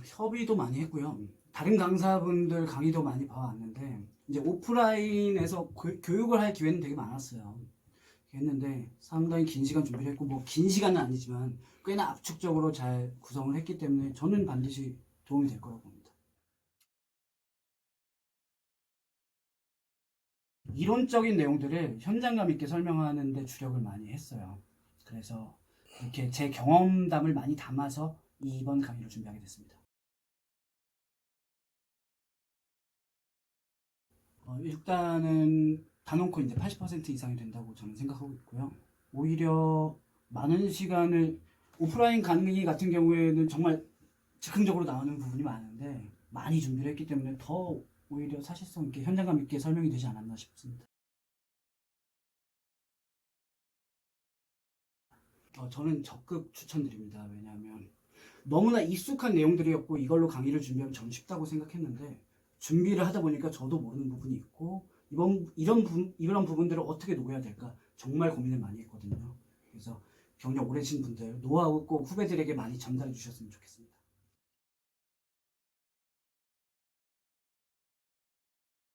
협의도 많이 했고요. 다른 강사분들 강의도 많이 봐왔는데, 이제 오프라인에서 교육을 할 기회는 되게 많았어요. 했는데, 상당히 긴 시간 준비를 했고, 뭐, 긴 시간은 아니지만, 꽤나 압축적으로 잘 구성을 했기 때문에, 저는 반드시 도움이 될 거라고 봅니다. 이론적인 내용들을 현장감 있게 설명하는 데 주력을 많이 했어요. 그래서, 이렇게 제 경험담을 많이 담아서 이번 강의를 준비하게 됐습니다. 일단은 단언코 이제 80% 이상이 된다고 저는 생각하고 있고요. 오히려 많은 시간을 오프라인 강의 같은 경우에는 정말 즉흥적으로 나오는 부분이 많은데 많이 준비를 했기 때문에 더 오히려 사실성 있게 현장감 있게 설명이 되지 않았나 싶습니다. 저는 적극 추천드립니다. 왜냐하면 너무나 익숙한 내용들이었고 이걸로 강의를 준비하면 전 쉽다고 생각했는데 준비를 하다 보니까 저도 모르는 부분이 있고 이런 부분들을 어떻게 녹여야 될까 정말 고민을 많이 했거든요. 그래서 경력 오래신 분들 노하우 꼭 후배들에게 많이 전달해 주셨으면 좋겠습니다.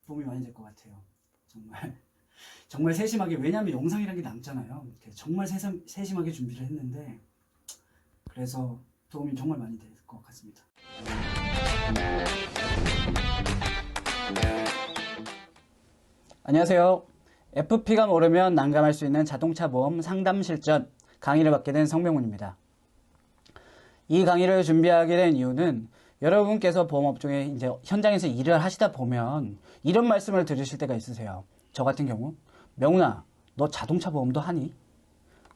도움이 많이 될 것 같아요. 정말 정말 세심하게 왜냐하면 영상이라는 게 남잖아요. 정말 세심하게 준비를 했는데 그래서 도움이 정말 많이 될 것 같습니다. 안녕하세요. FP가 모르면 난감할 수 있는 자동차 보험 상담 실전 강의를 받게 된 성명훈입니다. 이 강의를 준비하게 된 이유는 여러분께서 보험업종에 이제 현장에서 일을 하시다 보면 이런 말씀을 들으실 때가 있으세요. 저 같은 경우, 명훈아, 너 자동차 보험도 하니?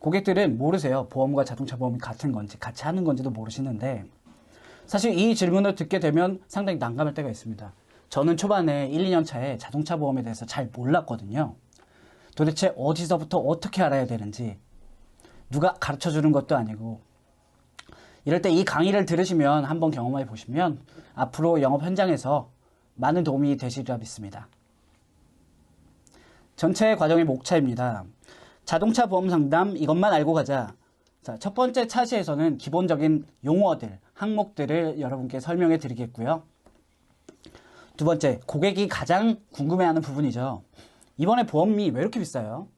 고객들은 모르세요. 보험과 자동차 보험이 같은 건지 같이 하는 건지도 모르시는데 사실 이 질문을 듣게 되면 상당히 난감할 때가 있습니다. 저는 초반에 1, 2년 차에 자동차 보험에 대해서 잘 몰랐거든요. 도대체 어디서부터 어떻게 알아야 되는지 누가 가르쳐 주는 것도 아니고 이럴 때 이 강의를 들으시면 한번 경험해 보시면 앞으로 영업 현장에서 많은 도움이 되시리라 믿습니다. 전체 과정의 목차입니다. 자동차 보험 상담 이것만 알고 가자. 자, 첫 번째 차시에서는 기본적인 용어들, 항목들을 여러분께 설명해 드리겠고요. 두 번째, 고객이 가장 궁금해하는 부분이죠. 이번에 보험이 왜 이렇게 비싸요?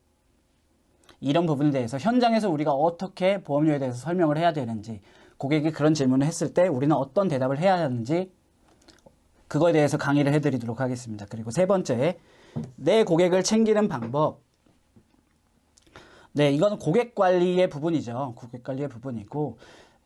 이런 부분에 대해서 현장에서 우리가 어떻게 보험료에 대해서 설명을 해야 되는지 고객이 그런 질문을 했을 때 우리는 어떤 대답을 해야 하는지 그거에 대해서 강의를 해드리도록 하겠습니다. 그리고 세 번째, 내 고객을 챙기는 방법. 네, 이건 고객 관리의 부분이죠. 고객 관리의 부분이고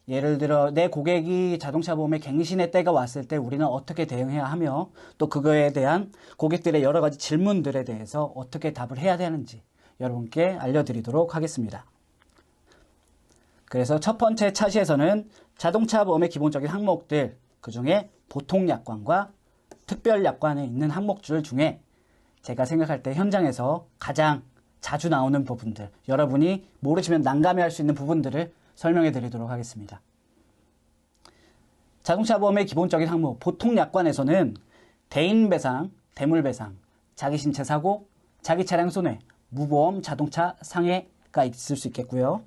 예를 들어 내 고객이 자동차 보험에 갱신의 때가 왔을 때 우리는 어떻게 대응해야 하며 또 그거에 대한 고객들의 여러 가지 질문들에 대해서 어떻게 답을 해야 되는지 여러분께 알려드리도록 하겠습니다. 그래서 첫 번째 차시에서는 자동차 보험의 기본적인 항목들, 그 중에 보통 약관과 특별 약관에 있는 항목들 중에 제가 생각할 때 현장에서 가장 자주 나오는 부분들, 여러분이 모르시면 난감해할 수 있는 부분들을 설명해 드리도록 하겠습니다. 자동차 보험의 기본적인 항목, 보통 약관에서는 대인배상, 대물배상, 자기신체 사고, 자기 차량 손해, 무보험 자동차 상해가 있을 수 있겠고요.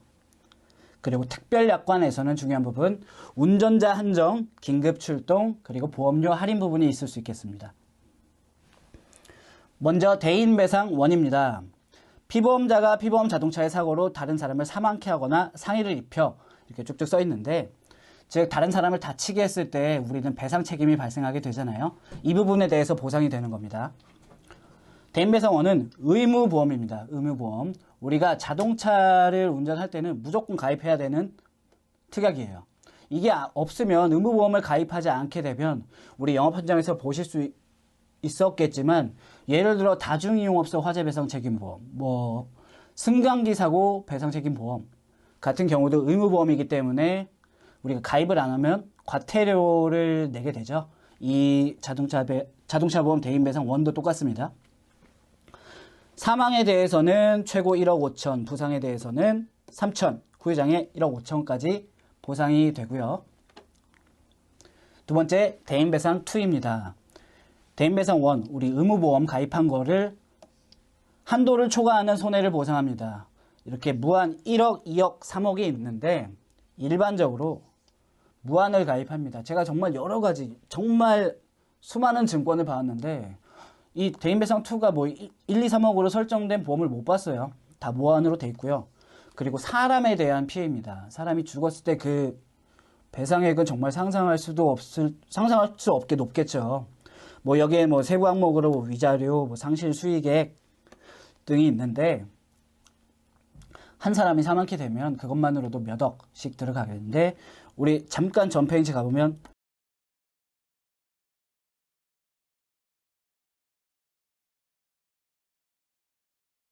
그리고 특별약관에서는 중요한 부분, 운전자 한정, 긴급 출동, 그리고 보험료 할인 부분이 있을 수 있겠습니다. 먼저 대인배상 원입니다. 피보험자가 피보험 자동차의 사고로 다른 사람을 사망케 하거나 상해를 입혀 이렇게 쭉쭉 써 있는데 즉 다른 사람을 다치게 했을 때 우리는 배상 책임이 발생하게 되잖아요. 이 부분에 대해서 보상이 되는 겁니다. 대인배상원은 의무보험입니다. 의무보험. 우리가 자동차를 운전할 때는 무조건 가입해야 되는 특약이에요. 이게 없으면 의무보험을 가입하지 않게 되면 우리 영업 현장에서 보실 수 있었겠지만 예를 들어 다중이용업소 화재배상 책임보험, 뭐 승강기 사고 배상 책임보험 같은 경우도 의무보험이기 때문에 우리가 가입을 안 하면 과태료를 내게 되죠. 이 자동차 보험 대인배상 원도 똑같습니다. 사망에 대해서는 최고 1억 5천, 부상에 대해서는 3천, 후유장애 1억 5천까지 보상이 되고요. 두 번째, 대인배상 2입니다. 대인배상 1, 우리 의무보험 가입한 거를 한도를 초과하는 손해를 보상합니다. 이렇게 무한 1억, 2억, 3억이 있는데 일반적으로 무한을 가입합니다. 제가 정말 여러 가지 정말 수많은 증권을 봐왔는데 이 대인배상2가 뭐 1, 2, 3억으로 설정된 보험을 못 봤어요. 다 무한으로 돼 있고요. 그리고 사람에 대한 피해입니다. 사람이 죽었을 때 그 배상액은 정말 상상할 수 없게 높겠죠. 뭐 여기에 뭐 세부 항목으로 뭐 위자료, 뭐 상실 수익액 등이 있는데 한 사람이 사망케 되면 그것만으로도 몇 억씩 들어가겠는데 우리 잠깐 전 페이지 가보면